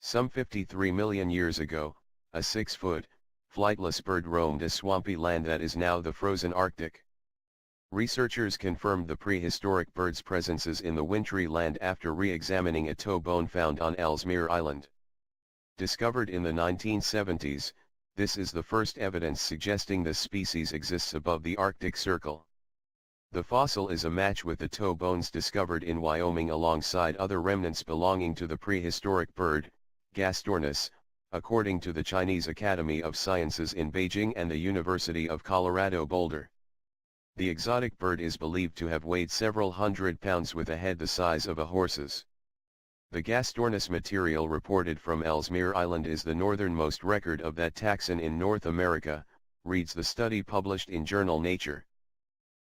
Some 53 million years ago, a 6-foot, flightless bird roamed a swampy land that is now the frozen Arctic. Researchers confirmed the prehistoric bird's presences in the wintry land after re-examining a toe bone found on Ellesmere Island. Discovered in the 1970s, this is the first evidence suggesting this species exists above the Arctic Circle. The fossil is a match with the toe bones discovered in Wyoming alongside other remnants belonging to the prehistoric bird, Gastornis, according to the Chinese Academy of Sciences in Beijing and the University of Colorado Boulder. The exotic bird is believed to have weighed several hundred pounds with a head the size of a horse's. The Gastornis material reported from Ellesmere Island is the northernmost record of that taxon in North America, reads the study published in journal Nature.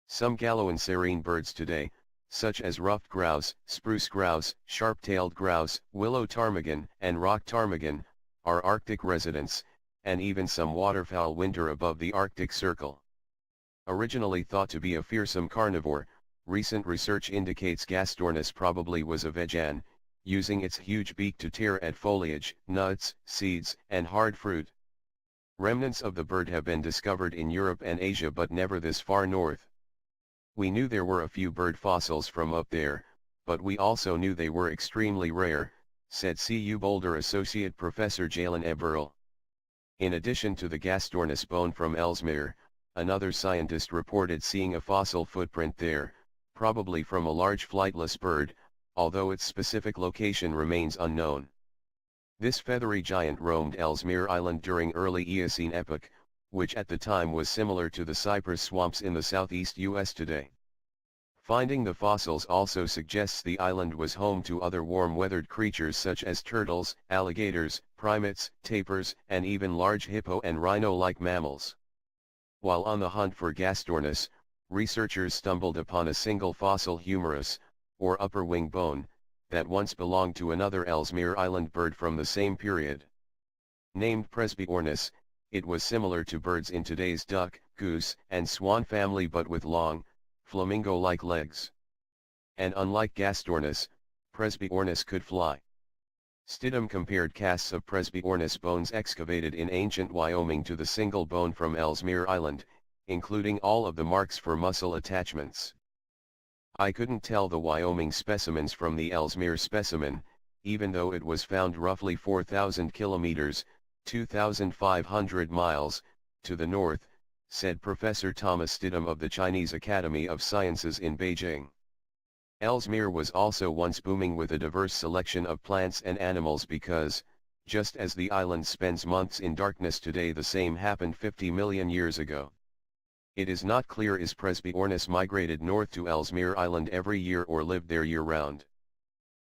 Some Gallo-serine birds today, such as ruffed grouse, spruce grouse, sharp-tailed grouse, willow ptarmigan, and rock ptarmigan, are Arctic residents, and even some waterfowl winter above the Arctic Circle. Originally thought to be a fearsome carnivore, recent research indicates Gastornis probably was a vegan, using its huge beak to tear at foliage, nuts, seeds, and hard fruit. Remnants of the bird have been discovered in Europe and Asia but never this far north. We knew there were a few bird fossils from up there, but we also knew they were extremely rare, said CU Boulder Associate Professor Jalen Eberl. In addition to the Gastornis bone from Ellesmere, another scientist reported seeing a fossil footprint there, probably from a large flightless bird, although its specific location remains unknown. This feathery giant roamed Ellesmere Island during early Eocene epoch, which at the time was similar to the cypress swamps in the southeast U.S. today. Finding the fossils also suggests the island was home to other warm-weathered creatures such as turtles, alligators, primates, tapirs, and even large hippo and rhino-like mammals. While on the hunt for Gastornis, researchers stumbled upon a single fossil humerus, or upper wing bone, that once belonged to another Ellesmere Island bird from the same period. Named Presbyornis, it was similar to birds in today's duck, goose, and swan family but with long, flamingo-like legs. And unlike Gastornis, Presbyornis could fly. Stidham compared casts of Presbyornis bones excavated in ancient Wyoming to the single bone from Ellesmere Island, including all of the marks for muscle attachments. I couldn't tell the Wyoming specimens from the Ellesmere specimen, even though it was found roughly 4,000 kilometers, 2,500 miles, to the north, said Professor Thomas Stidham of the Chinese Academy of Sciences in Beijing. Ellesmere was also once booming with a diverse selection of plants and animals because, just as the island spends months in darkness today, the same happened 50 million years ago. It is not clear if Presbyornis migrated north to Ellesmere Island every year or lived there year-round.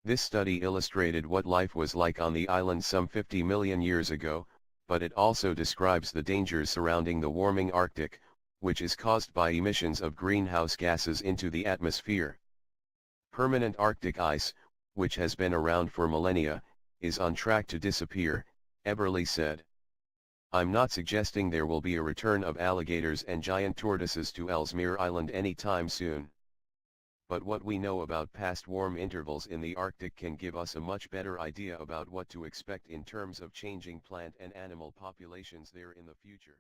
This study illustrated what life was like on the island some 50 million years ago, but it also describes the dangers surrounding the warming Arctic, which is caused by emissions of greenhouse gases into the atmosphere. Permanent Arctic ice, which has been around for millennia, is on track to disappear, Eberle said. I'm not suggesting there will be a return of alligators and giant tortoises to Ellesmere Island anytime soon. But what we know about past warm intervals in the Arctic can give us a much better idea about what to expect in terms of changing plant and animal populations there in the future.